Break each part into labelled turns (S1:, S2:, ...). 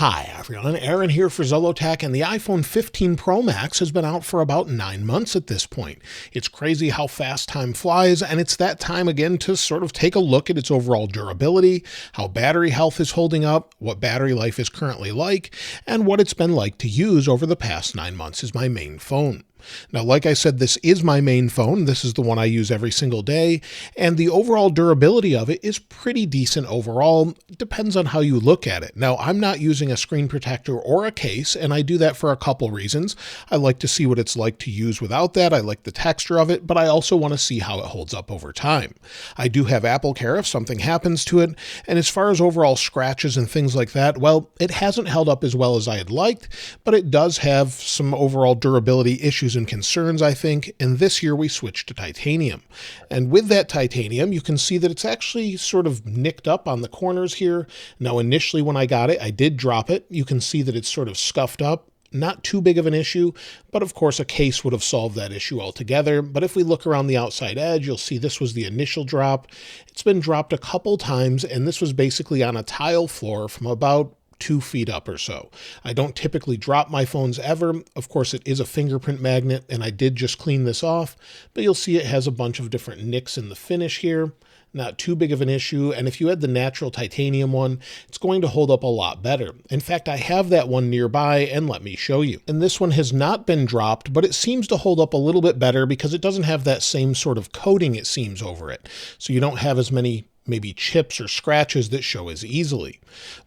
S1: Hi everyone, Aaron here for Zollotech, and the iPhone 15 Pro Max has been out for about 9 months at this point. It's crazy how fast time flies, and it's that time again to sort of take a look at its overall durability, how battery health is holding up, what battery life is currently like, and what it's been like to use over the past 9 months as my main phone. Now, like I said, this is my main phone. This is the one I use every single day, and the overall durability of it is pretty decent overall. It depends on how you look at it. Now, I'm not using a screen protector or a case, and I do that for a couple reasons. I like to see what it's like to use without that. I like the texture of it, but I also want to see how it holds up over time. I do have Apple Care if something happens to it, and as far as overall scratches and things like that, well, it hasn't held up as well as I had liked, but it does have some overall durability issues and concerns, I think, and this year we switched to titanium. And with that titanium, you can see that it's actually sort of nicked up on the corners here. Now, initially when I got it, I did drop it. You can see that it's sort of scuffed up. Not too big of an issue, but of course a case would have solved that issue altogether. But if we look around the outside edge, you'll see this was the initial drop. It's been dropped a couple times, and this was basically on a tile floor from about 2 feet up or so. I don't typically drop my phones ever. Of course, it is a fingerprint magnet, and I did just clean this off, but you'll see it has a bunch of different nicks in the finish here. Not too big of an issue, and if you had the natural titanium one, it's going to hold up a lot better. In fact, I have that one nearby, and let me show you. And this one has not been dropped, but it seems to hold up a little bit better because it doesn't have that same sort of coating, it seems, over it. So you don't have as many maybe chips or scratches that show as easily.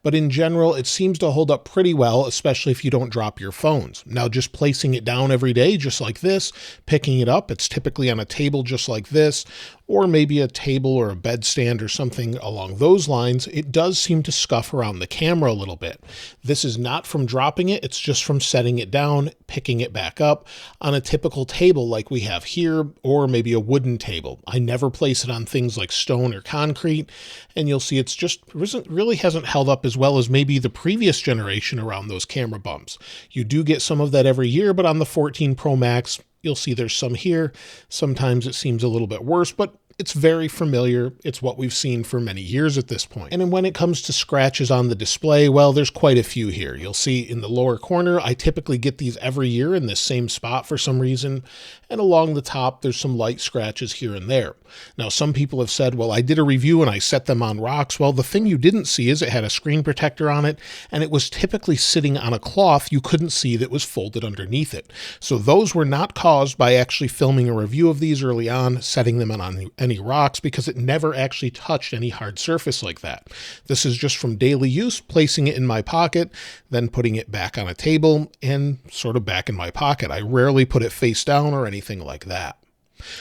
S1: But in general, it seems to hold up pretty well, especially if you don't drop your phones. Now, just placing it down every day, just like this, picking it up, it's typically on a table just like this, or maybe a table or a bedstand or something along those lines, it does seem to scuff around the camera a little bit. This is not from dropping it, it's just from setting it down, picking it back up on a typical table like we have here, or maybe a wooden table. I never place it on things like stone or concrete, and you'll see it's just really hasn't held up as well as maybe the previous generation around those camera bumps. You do get some of that every year, but on the 14 Pro Max, you'll see there's some here. Sometimes it seems a little bit worse, but it's very familiar. It's what we've seen for many years at this point. And then when it comes to scratches on the display, well, there's quite a few here. You'll see in the lower corner, I typically get these every year in this same spot for some reason. And along the top, there's some light scratches here and there. Now, some people have said, well, I did a review and I set them on rocks. Well, the thing you didn't see is it had a screen protector on it, and it was typically sitting on a cloth you couldn't see that was folded underneath it. So those were not caused by actually filming a review of these early on, setting them on any rocks, because it never actually touched any hard surface like that. This is just from daily use, placing it in my pocket, then putting it back on a table and sort of back in my pocket. I rarely put it face down or anything like that.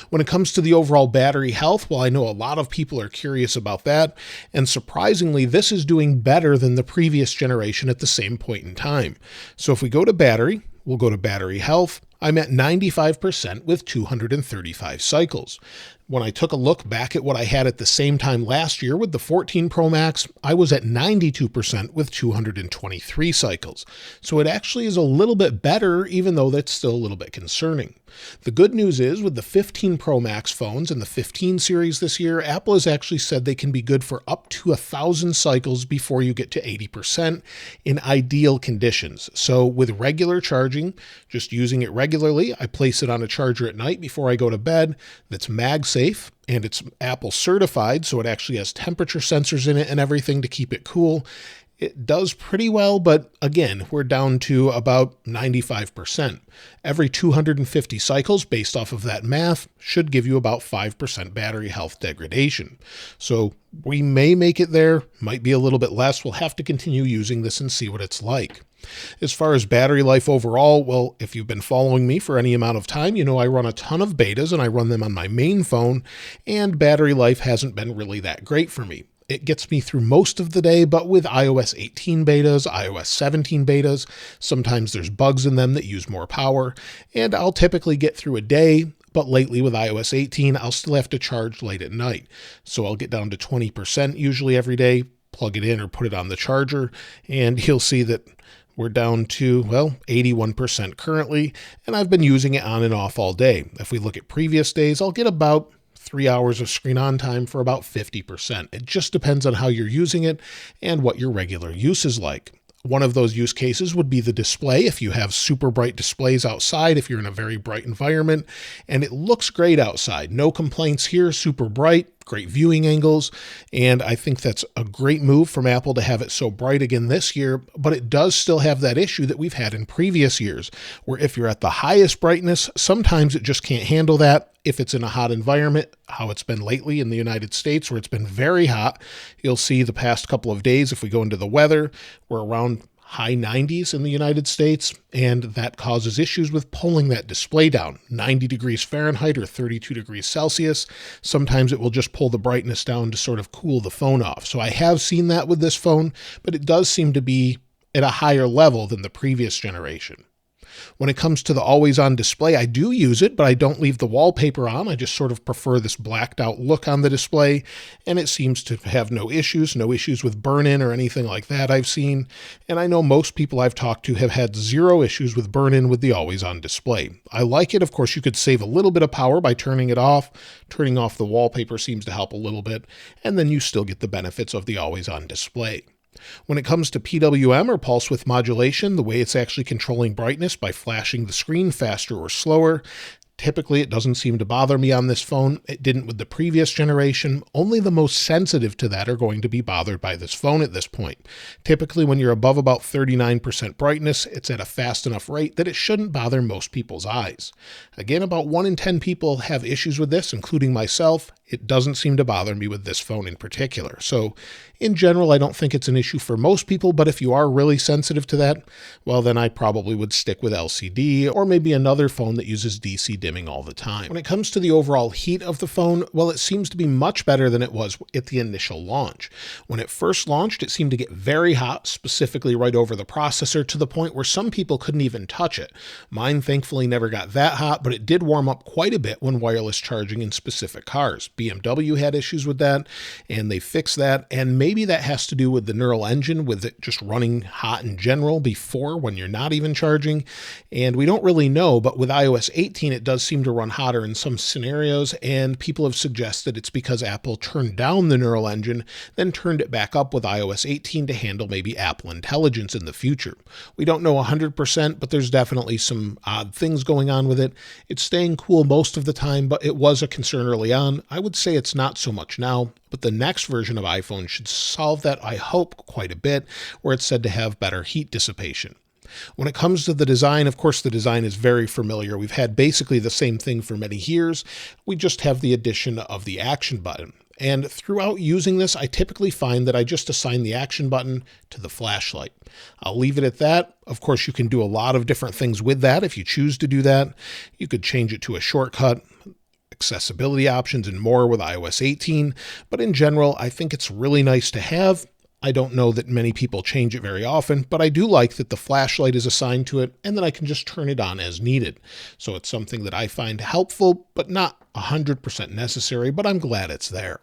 S1: When it comes to the overall battery health, well, I know a lot of people are curious about that, and surprisingly, this is doing better than the previous generation at the same point in time. So if we go to battery, we'll go to battery health. I'm at 95% with 235 cycles. When I took a look back at what I had at the same time last year with the 14 Pro Max, I was at 92% with 223 cycles. So it actually is a little bit better, even though that's still a little bit concerning. The good news is with the 15 Pro Max phones and the 15 series this year, Apple has actually said they can be good for up to 1,000 cycles before you get to 80% in ideal conditions. So with regular charging, just using it regularly, I place it on a charger at night before I go to bed that's MagSafe, and it's Apple certified, so it actually has temperature sensors in it and everything to keep it cool. It does pretty well, but again, we're down to about 95%. Every 250 cycles, based off of that math, should give you about 5% battery health degradation. So we may make it there, might be a little bit less. We'll have to continue using this and see what it's like. As far as battery life overall, well, if you've been following me for any amount of time, you know I run a ton of betas and I run them on my main phone, and battery life hasn't been really that great for me. It gets me through most of the day, but with iOS 18 betas, iOS 17 betas, sometimes there's bugs in them that use more power, and I'll typically get through a day, but lately with iOS 18, I'll still have to charge late at night. So I'll get down to 20% usually every day, plug it in or put it on the charger, and you'll see that we're down to, well, 81% currently, and I've been using it on and off all day. If we look at previous days, I'll get about 3 hours of screen on time for about 50%. It just depends on how you're using it and what your regular use is like. One of those use cases would be the display. If you have super bright displays outside, if you're in a very bright environment and it looks great outside, no complaints here, super bright, great viewing angles. And I think that's a great move from Apple to have it so bright again this year, but it does still have that issue that we've had in previous years, where if you're at the highest brightness, sometimes it just can't handle that. If it's in a hot environment, how it's been lately in the United States, where it's been very hot, you'll see the past couple of days, if we go into the weather, we're around high 90s in the United States, and that causes issues with pulling that display down. 90 degrees Fahrenheit or 32 degrees Celsius. Sometimes it will just pull the brightness down to sort of cool the phone off. So I have seen that with this phone, but it does seem to be at a higher level than the previous generation. When it comes to the always-on display, I do use it, but I don't leave the wallpaper on. I just sort of prefer this blacked out look on the display, and it seems to have no issues with burn-in or anything like that I've seen. And I know most people I've talked to have had zero issues with burn-in with the always-on display. I like it. Of course, you could save a little bit of power by turning it off. Turning off the wallpaper seems to help a little bit, and then you still get the benefits of the always-on display. When it comes to PWM or pulse width modulation, the way it's actually controlling brightness by flashing the screen faster or slower, typically it doesn't seem to bother me on this phone. It didn't with the previous generation. Only the most sensitive to that are going to be bothered by this phone at this point. Typically when you're above about 39% brightness, it's at a fast enough rate that it shouldn't bother most people's eyes. Again, about 1 in 10 people have issues with this, including myself. It doesn't seem to bother me with this phone in particular. So in general, I don't think it's an issue for most people, but if you are really sensitive to that, well, then I probably would stick with LCD or maybe another phone that uses DC dimming all the time. When it comes to the overall heat of the phone, well, it seems to be much better than it was at the initial launch. When it first launched, it seemed to get very hot, specifically right over the processor, to the point where some people couldn't even touch it. Mine thankfully never got that hot, but it did warm up quite a bit when wireless charging in specific cars. BMW had issues with that, and they fixed that, and maybe that has to do with the neural engine, with it just running hot in general before when you're not even charging, and we don't really know, but with iOS 18 it does seem to run hotter in some scenarios, and people have suggested it's because Apple turned down the neural engine, then turned it back up with iOS 18 to handle maybe Apple Intelligence in the future. We don't know 100%, but there's definitely some odd things going on with it. It's staying cool most of the time, but it was a concern early on. I would say it's not so much now, but the next version of iPhone should solve that, I hope, quite a bit, where it's said to have better heat dissipation. When it comes to the design, of course, the design is very familiar. We've had basically the same thing for many years. We just have the addition of the action button. And throughout using this, I typically find that I just assign the action button to the flashlight. I'll leave it at that. Of course, you can do a lot of different things with that if you choose to do that. You could change it to a shortcut, accessibility options, and more with iOS 18. But in general, I think it's really nice to have. I don't know that many people change it very often, but I do like that the flashlight is assigned to it and that I can just turn it on as needed. So it's something that I find helpful, but not 100% necessary, but I'm glad it's there.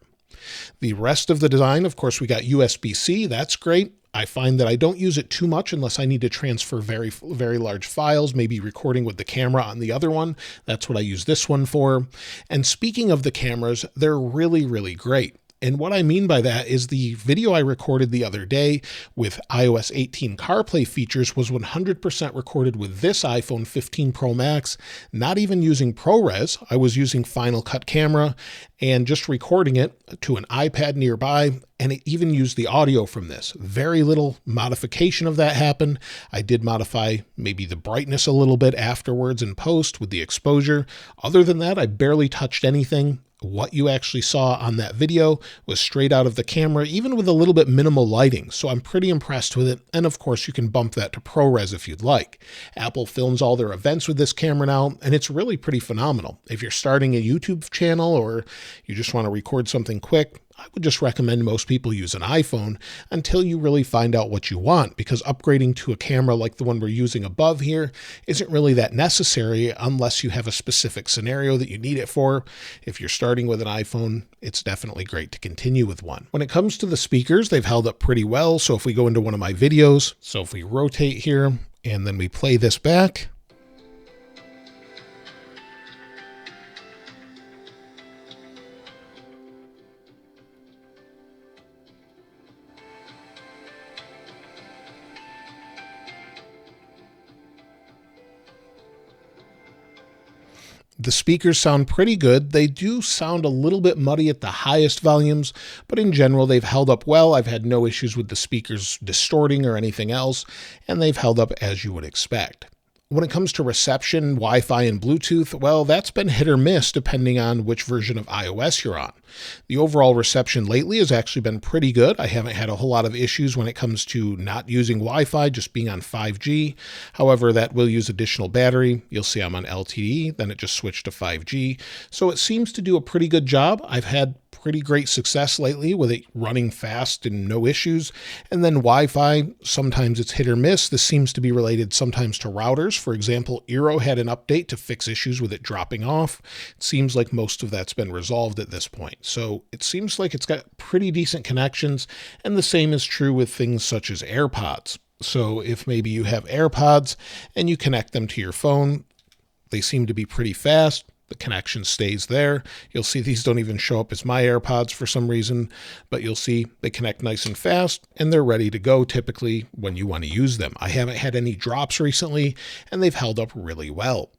S1: The rest of the design, of course, we got USB-C. That's great. I find that I don't use it too much unless I need to transfer very, very large files, maybe recording with the camera on the other one. That's what I use this one for. And speaking of the cameras, they're really, really great. And what I mean by that is the video I recorded the other day with iOS 18 CarPlay features was 100% recorded with this iPhone 15 Pro Max, not even using ProRes. I was using Final Cut Camera and just recording it to an iPad nearby, and it even used the audio from this. Very little modification of that happened. I did modify maybe the brightness a little bit afterwards in post with the exposure. Other than that, I barely touched anything. What you actually saw on that video was straight out of the camera, even with a little bit minimal lighting. So I'm pretty impressed with it. And of course, you can bump that to ProRes if you'd like. Apple films all their events with this camera now, and it's really pretty phenomenal. If you're starting a YouTube channel or you just want to record something quick, I would just recommend most people use an iPhone until you really find out what you want, because upgrading to a camera like the one we're using above here isn't really that necessary unless you have a specific scenario that you need it for. If you're starting with an iPhone, it's definitely great to continue with one. When it comes to the speakers, they've held up pretty well. So if we go into one of my videos, so if we rotate here and then we play this back, The speakers sound pretty good. They do sound a little bit muddy at the highest volumes, but in general, they've held up well. I've had no issues with the speakers distorting or anything else, and they've held up as you would expect. When it comes to reception, Wi-Fi and Bluetooth, well, that's been hit or miss depending on which version of iOS you're on. The overall reception lately has actually been pretty good. I haven't had a whole lot of issues when it comes to not using Wi-Fi, just being on 5G. However, that will use additional battery. You'll see I'm on LTE, then it just switched to 5G. So it seems to do a pretty good job. I've had pretty great success lately with it running fast and no issues. And then Wi-Fi, sometimes it's hit or miss. This seems to be related sometimes to routers. For example, Eero had an update to fix issues with it dropping off. It seems like most of that's been resolved at this point. So it seems like it's got pretty decent connections, and the same is true with things such as AirPods. So if maybe you have AirPods and you connect them to your phone, they seem to be pretty fast. The connection stays there. You'll see these don't even show up as my AirPods for some reason, but you'll see they connect nice and fast and they're ready to go typically when you want to use them. I haven't had any drops recently and they've held up really well.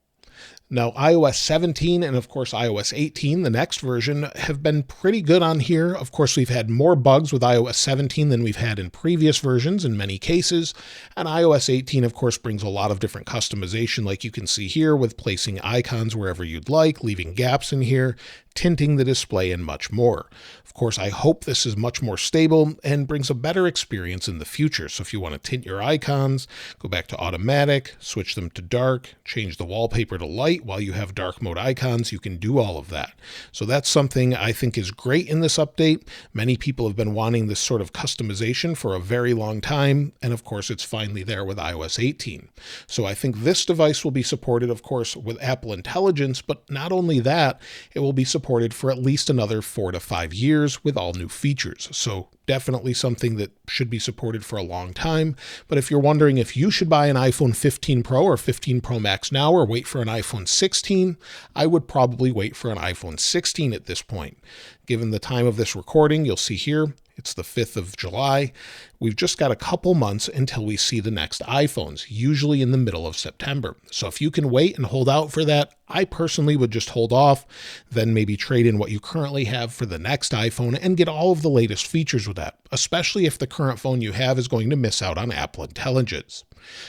S1: Now, iOS 17 and, of course, iOS 18, the next version, have been pretty good on here. Of course, we've had more bugs with iOS 17 than we've had in previous versions in many cases. And iOS 18, of course, brings a lot of different customization, like you can see here, with placing icons wherever you'd like, leaving gaps in here, tinting the display, and much more. Of course, I hope this is much more stable and brings a better experience in the future. So if you want to tint your icons, go back to automatic, switch them to dark, change the wallpaper to light while you have dark mode icons, you can do all of that. So that's something I think is great in this update. Many people have been wanting this sort of customization for a very long time. And of course, it's finally there with iOS 18. So I think this device will be supported, of course, with Apple Intelligence, but not only that, it will be supported for at least another 4 to 5 years with all new features. So definitely something that should be supported for a long time. But if you're wondering if you should buy an iPhone 15 Pro or 15 Pro Max now or wait for an iPhone 16, I would probably wait for an iPhone 16 at this point. Given the time of this recording, you'll see here, it's the 5th of July. We've just got a couple months until we see the next iPhones, usually in the middle of September. So if you can wait and hold out for that, I personally would just hold off, then maybe trade in what you currently have for the next iPhone and get all of the latest features with that, especially if the current phone you have is going to miss out on Apple Intelligence.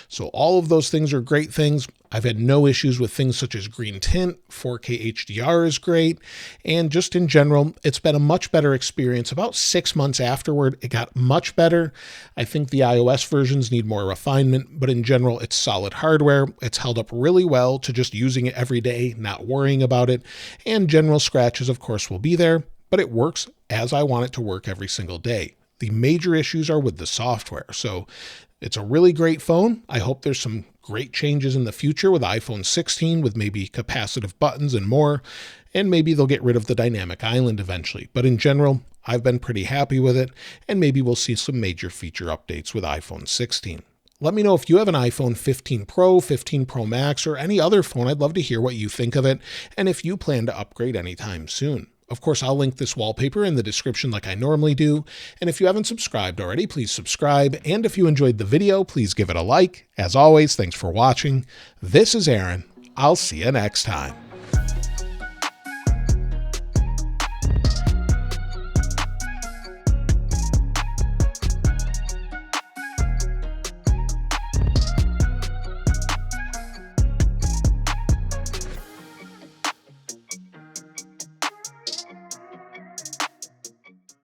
S1: So all of those things are great things. I've had no issues with things such as green tint, 4K HDR is great, and just in general, it's been a much better experience. About 6 months afterward, it got much better. I think the iOS versions need more refinement, but in general, it's solid hardware. It's held up really well to just using it every day, not worrying about it, and general scratches, of course, will be there, but it works as I want it to work every single day. The major issues are with the software. So it's a really great phone. I hope there's some great changes in the future with iPhone 16 with maybe capacitive buttons and more, and maybe they'll get rid of the dynamic island eventually. But in general, I've been pretty happy with it, and maybe we'll see some major feature updates with iPhone 16. Let me know if you have an iPhone 15 Pro, 15 Pro Max, or any other phone. I'd love to hear what you think of it, and if you plan to upgrade anytime soon. Of course, I'll link this wallpaper in the description like I normally do. And if you haven't subscribed already, please subscribe. And if you enjoyed the video, please give it a like. As always, thanks for watching. This is Aaron. I'll see you next time.